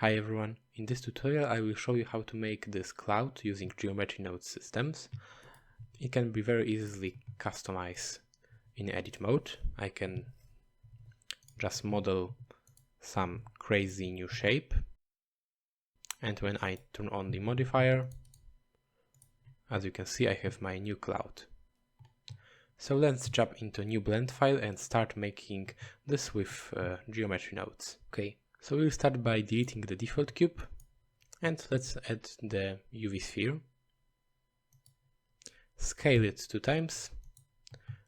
Hi everyone, in this tutorial I will show you how to make this cloud using geometry node systems. It can be very easily customized in edit mode. I can just model some crazy new shape, and when I turn on the modifier, as you can see, I have my new cloud. So let's jump into new blend file and start making this with geometry nodes. Okay. So we'll start by deleting the default cube, and let's add the UV sphere. Scale it 2 times,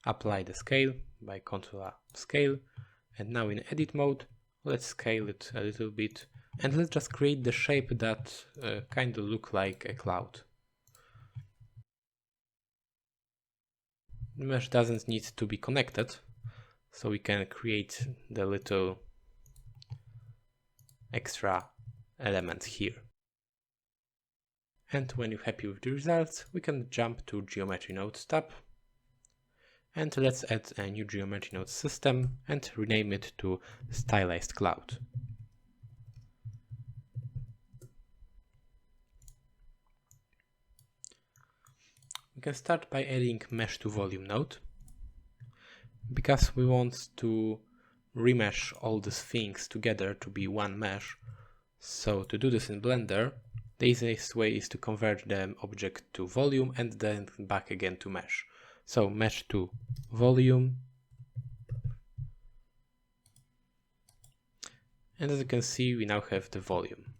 apply the scale by Ctrl scale, and now in edit mode, let's scale it a little bit, and let's just create the shape that kind of look like a cloud. The mesh doesn't need to be connected, so we can create the little extra element here. And when you're happy with the results, we can jump to Geometry Nodes tab, and let's add a new Geometry Node system and rename it to Stylized Cloud. We can start by adding Mesh to Volume node, because we want to remesh all these things together to be one mesh. So to do this in Blender, the easiest way is to convert the object to volume and then back again to mesh. So mesh to volume, and as you can see, we now have the volume.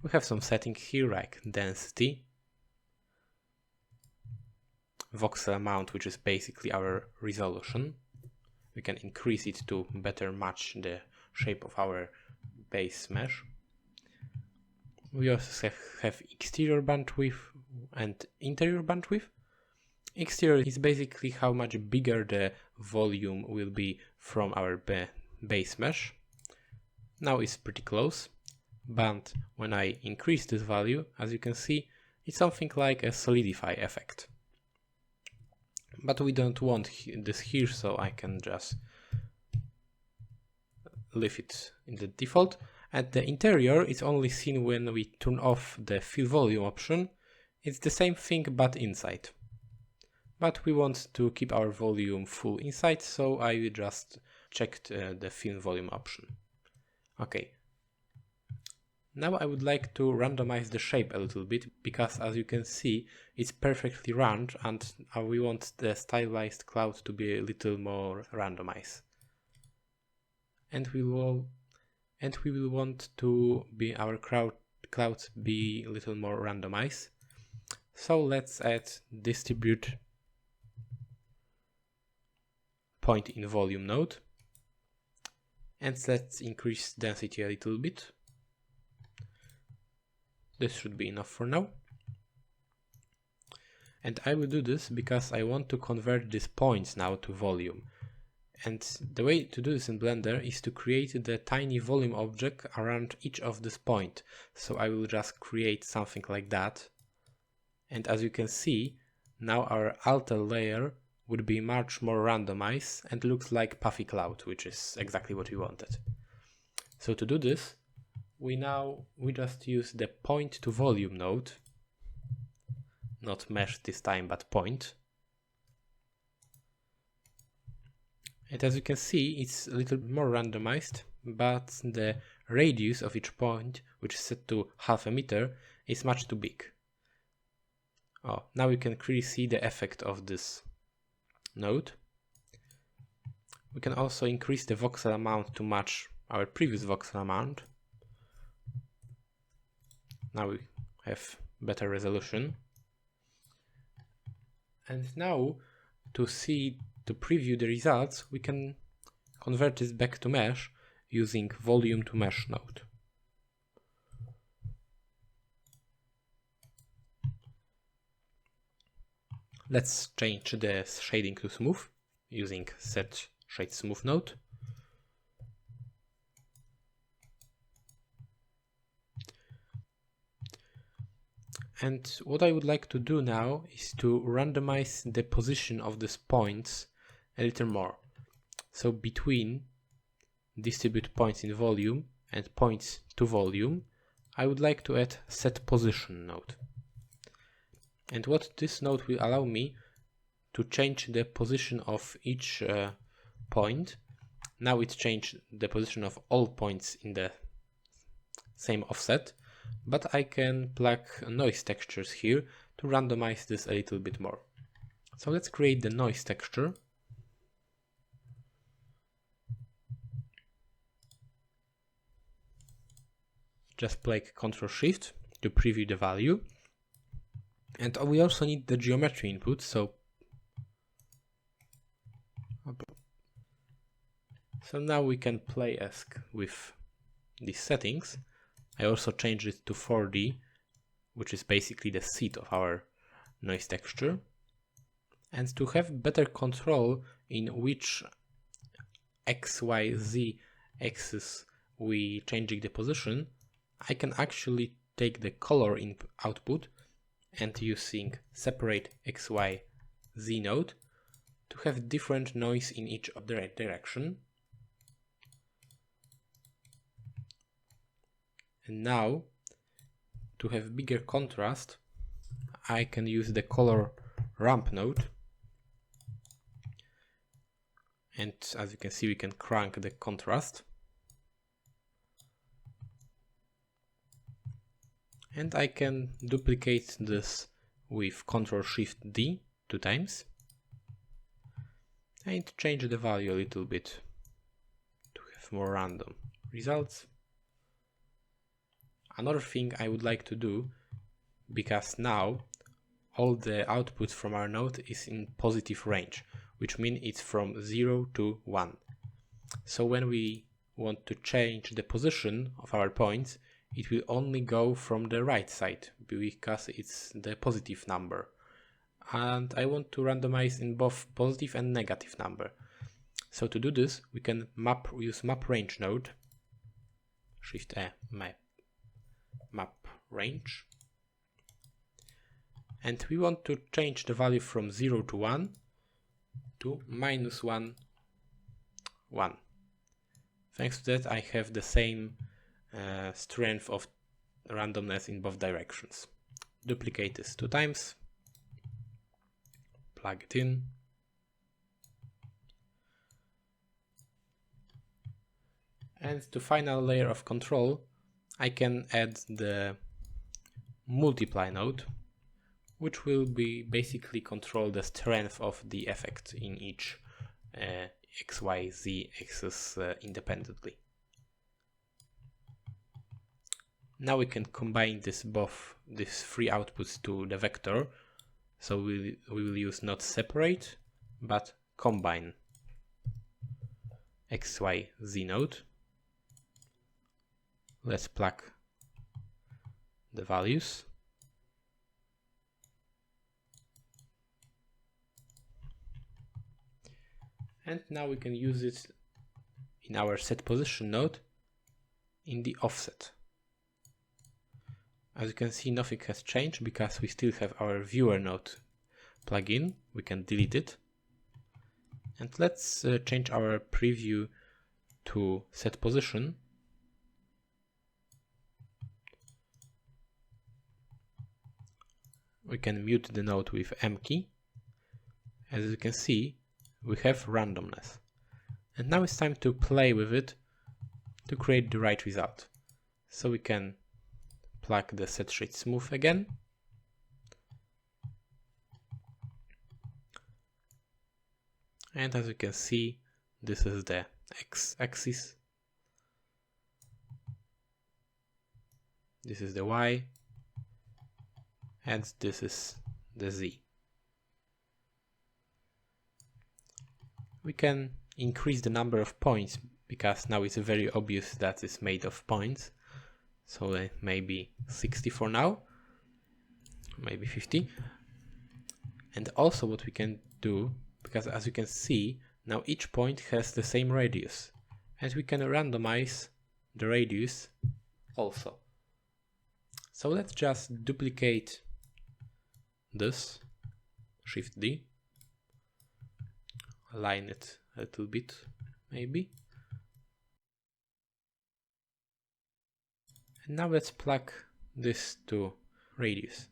We have some settings here like density, voxel amount, which is basically our resolution. We can increase it to better match the shape of our base mesh. We also have exterior bandwidth and interior bandwidth. Exterior is basically how much bigger the volume will be from our base mesh. Now it's pretty close, but when I increase this value, as you can see, it's something like a solidify effect. But we don't want this here, so I can just leave it in the default. And the interior is only seen when we turn off the fill volume option. It's the same thing but inside. But we want to keep our volume full inside, so I just checked the fill volume option. Okay. Now I would like to randomize the shape a little bit, because as you can see, it's perfectly round, and we want the stylized cloud to be a little more randomized. And we will want to be our clouds be a little more randomized. So let's add distribute point in volume node, and let's increase density a little bit. This should be enough for now. And I will do this because I want to convert these points now to volume. And the way to do this in Blender is to create the tiny volume object around each of this point. So I will just create something like that. And as you can see, now our outer layer would be much more randomized and looks like puffy cloud, which is exactly what we wanted. So to do this, we just use the point to volume node, not mesh this time, but point. And as you can see, it's a little more randomized, but the radius of each point, which is set to 0.5 meter, is much too big. Oh, now you can clearly see the effect of this node. We can also increase the voxel amount to match our previous voxel amount. Now we have better resolution. And now to preview the results, we can convert this back to mesh using volume to mesh node. Let's change the shading to smooth using set shade smooth node. And what I would like to do now is to randomize the position of these points a little more. So between distribute points in volume and points to volume, I would like to add set position node. And what this node will allow me to change the position of each point. Now it changed the position of all points in the same offset, but I can plug noise textures here to randomize this a little bit more. So let's create the noise texture. Just click Ctrl Shift to preview the value. And we also need the geometry input, so now we can play as with these settings. I also changed it to 4D, which is basically the seed of our noise texture. And to have better control in which X, Y, Z axis we changing the position, I can actually take the color in output and using separate X, Y, Z node to have different noise in each of the direction. And now, to have bigger contrast, I can use the color ramp node. And as you can see, we can crank the contrast. And I can duplicate this with Ctrl Shift D 2 times. And change the value a little bit to have more random results. Another thing I would like to do, because now all the output from our node is in positive range, which means it's from 0 to 1. So when we want to change the position of our points, it will only go from the right side because it's the positive number. And I want to randomize in both positive and negative number. So to do this, we can use map range node, Shift A, map range. And we want to change the value from 0 to 1 to -1, 1. Thanks to that, I have the same strength of randomness in both directions. Duplicate this 2 times, plug it in, and to final layer of control, I can add the multiply node, which will be basically control the strength of the effect in each X, Y, Z axis independently. Now we can combine these 3 outputs to the vector. So we will use not separate, but combine X, Y, Z node. Let's plug the values. And now we can use it in our set position node in the offset. As you can see, nothing has changed because we still have our viewer node plugin. We can delete it. And let's change our preview to set position. We can mute the node with M key. As you can see, we have randomness. And now it's time to play with it to create the right result. So we can plug the set shade smooth again. And as you can see, this is the x-axis. This is the y. And this is the z. We can increase the number of points because now it's very obvious that it's made of points. So maybe 60 for now, maybe 50. And also what we can do, because as you can see, now each point has the same radius. And we can randomize the radius also. So let's just duplicate this, Shift D, align it a little bit, maybe. And now let's plug this to radius.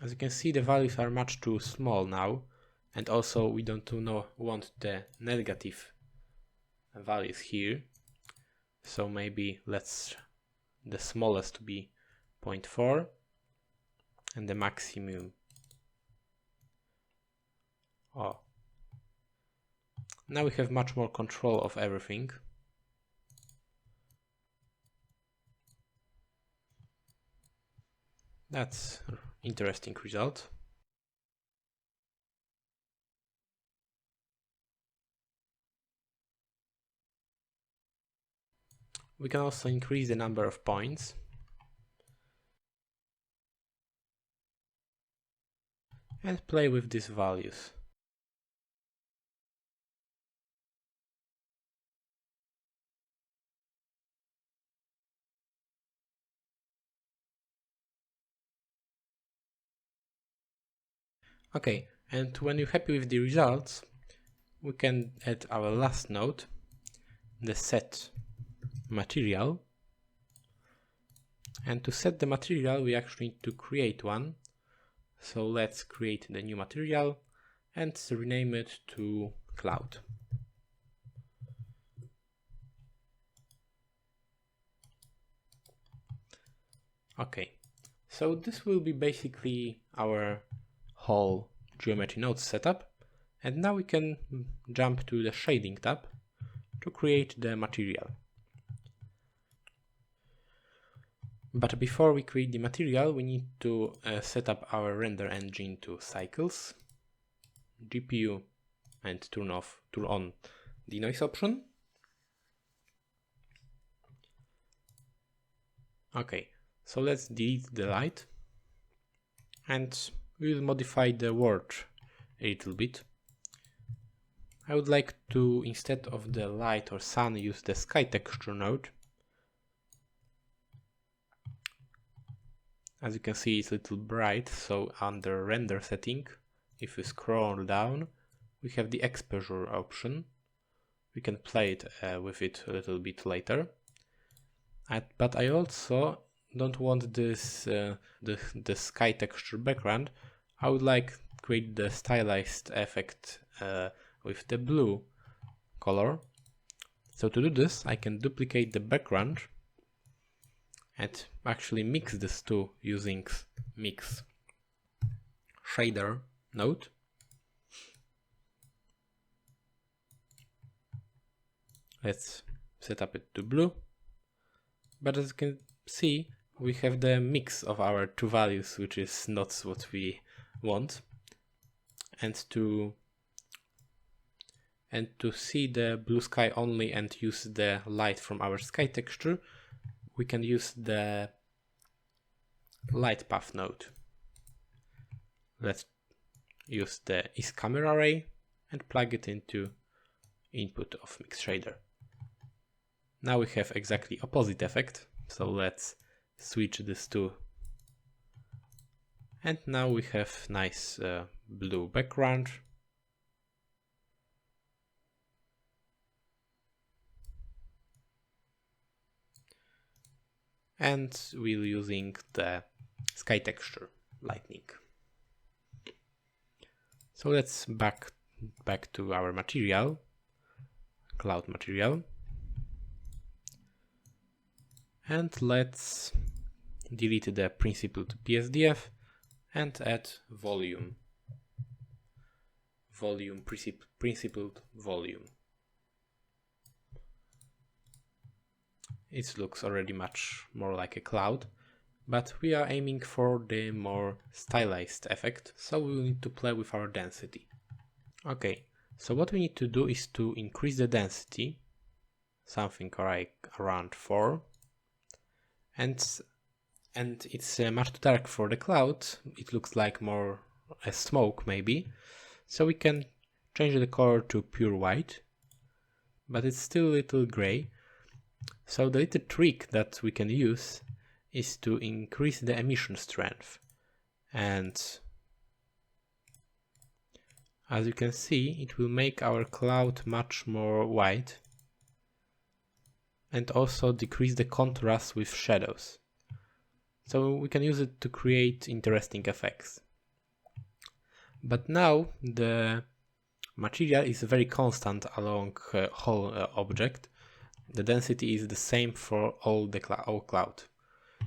As you can see, the values are much too small now, and also we don't want the negative values here. So maybe let's the smallest to be 0.4 and the maximum. Oh, now we have much more control of everything. That's an interesting result. We can also increase the number of points. And play with these values. Okay, and when you're happy with the results, we can add our last node, the set material. And to set the material, we actually need to create one. So let's create the new material and rename it to cloud. Okay, so this will be basically our whole geometry nodes setup. And now we can jump to the shading tab to create the material. But before we create the material, we need to set up our render engine to cycles, GPU, and turn on the noise option. Okay, so let's delete the light and we'll modify the word a little bit. I would like to, instead of the light or sun, use the sky texture node. As you can see, it's a little bright, so under render setting, if we scroll down, we have the exposure option. We can play it with it a little bit later. But I also don't want this the sky texture background. I would like create the stylized effect with the blue color. So to do this, I can duplicate the background and actually mix these two using mix shader node. Let's set up it to blue. But as you can see, we have the mix of our two values, which is not what we want. And to see the blue sky only and use the light from our sky texture, we can use the light path node. Let's use the isCamera array and plug it into input of mix shader. Now we have exactly opposite effect, so let's switch these two. And now we have nice blue background. And we're using the sky texture lightning. So let's back to our material, cloud material. And let's delete the principled BSDF and add volume. Principled volume. It looks already much more like a cloud, but we are aiming for the more stylized effect, so we will need to play with our density. Okay, so what we need to do is to increase the density, something like around 4, and it's much too dark for the cloud. It looks like more a smoke maybe, so we can change the color to pure white, but it's still a little gray. So the little trick that we can use is to increase the emission strength, and as you can see, it will make our cloud much more white. and also decrease the contrast with shadows. So we can use it to create interesting effects. But now the material is very constant along the whole object. The density is the same for all cloud.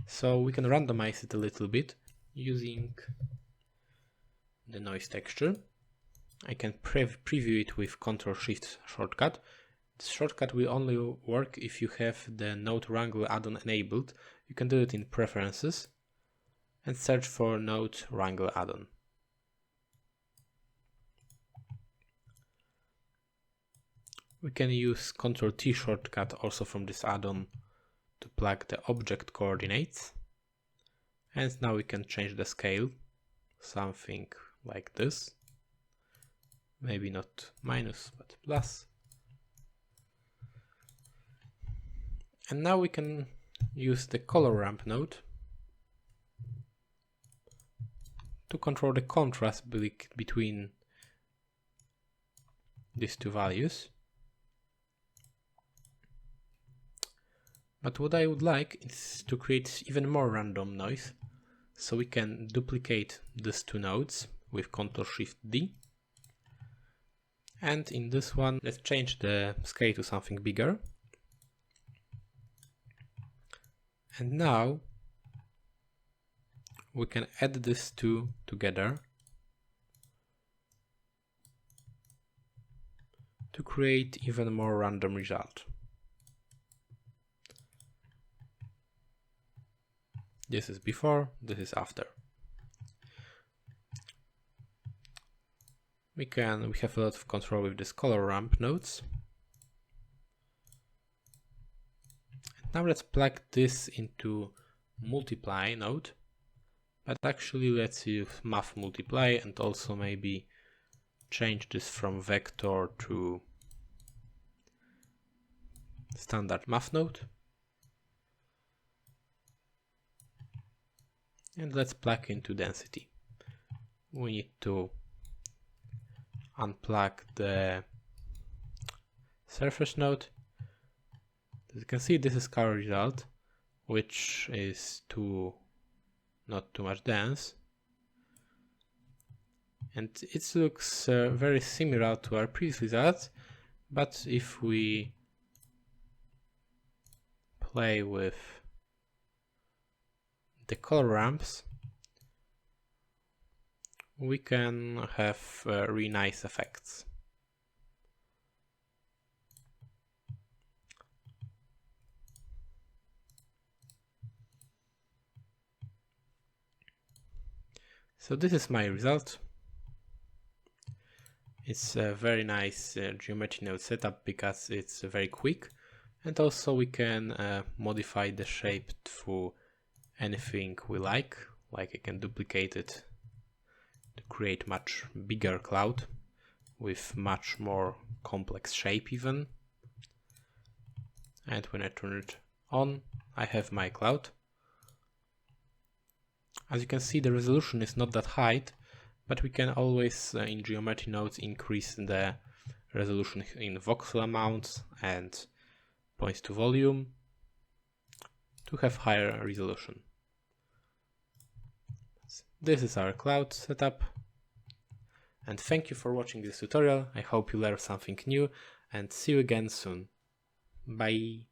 So we can randomize it a little bit using the noise texture. I can preview it with Ctrl-Shift shortcut. This shortcut will only work if you have the Node Wrangle add-on enabled. You can do it in Preferences and search for Node Wrangle add-on. We can use Ctrl-T shortcut also from this add-on to plug the object coordinates. And now we can change the scale, something like this. Maybe not minus, but plus. And now we can use the color ramp node to control the contrast between these two values. But what I would like is to create even more random noise. So we can duplicate these two nodes with Ctrl-Shift-D. And in this one, let's change the scale to something bigger. And now we can add these two together to create even more random result. This is before, this is after. We have a lot of control with this color ramp nodes. Now let's plug this into multiply node, but actually let's use math multiply and also maybe change this from vector to standard math node. And let's plug into density. We need to unplug the surface node. As you can see, this is our result, which is not too much dense. And it looks very similar to our previous results, but if we play with the color ramps, we can have really nice effects. So this is my result. It's a very nice geometry node setup because it's very quick, and also we can modify the shape through anything we like I can duplicate it to create much bigger cloud with much more complex shape even. And when I turn it on, I have my cloud. As you can see, the resolution is not that high, but we can always in geometry nodes increase the resolution in voxel amounts and points to volume to have higher resolution. This is our cloud setup, and thank you for watching this tutorial. I hope you learned something new, and see you again soon. Bye.